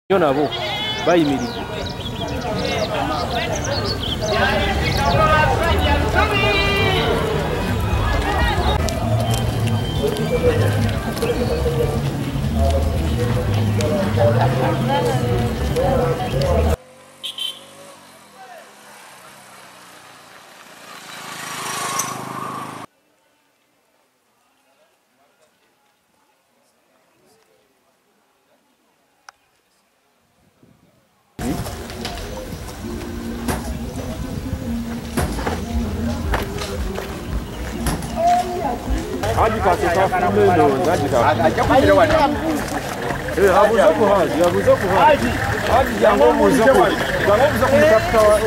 Yo nabo bayimiridde. Haji kasi tafu meno, haji tafu. Habuzoku haji, habuzoku haji. Haji jango muzoku. Jango muzoku mkapita wa.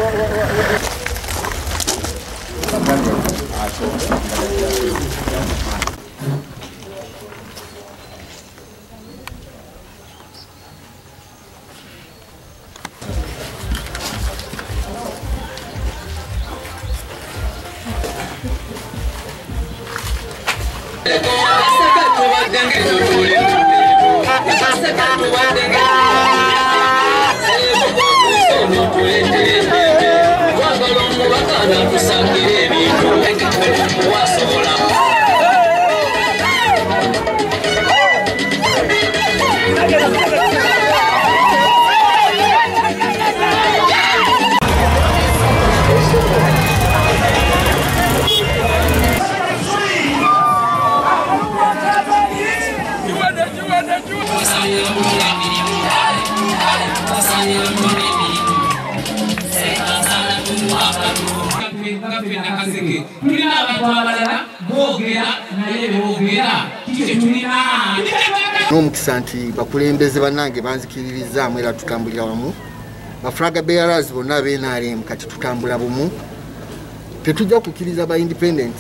N'omukisa nti bakulembeze bannange banzikiririzaamu era tutambulira wamu. Baflaga bearers bonna b'NRM kati tutambula bumu. Tetujja kukkiriza ba independent.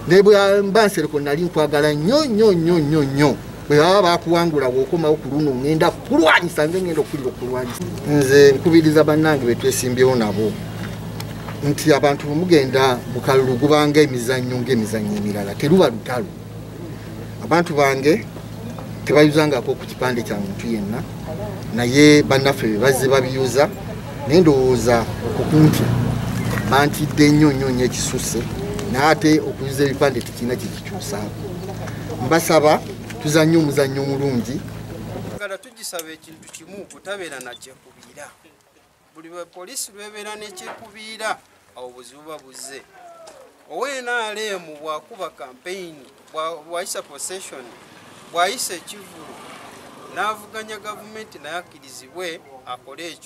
Ne bwe mbansereko nali nkwagala nnyo. Bwe baba bakuwangula bw'okomawo ku luno ngenda kulwanyisa ngenda okulira okulwanyisa. Nze nkubiriza bannange be twesimbyewo nabo nti abantu mugenda mu kalulu gubanga emizannyo ng'emizannyo emirala teruba lutalo. Abantu bange tebayuzangako ku kipande kya muntu yenna naye bannaffe be bazze babiyuza naye ndowooza okukuntya bantidde nnyo ekisusse n'ate okuyuza ebipande tekirina kikikyusaako. Mbasaba tuzannye omuzannyo omulungi. Tugisaba ekintu kimu kutabeera na kyekubiira. Buli poliisi lwebeera n'ekyekubiira awo buzibu babuze. NRM bwakuba campaign bwayisa possession bwayisa ekivulu n'avuganya gavumenti naye akkirizibwe akole ekyo.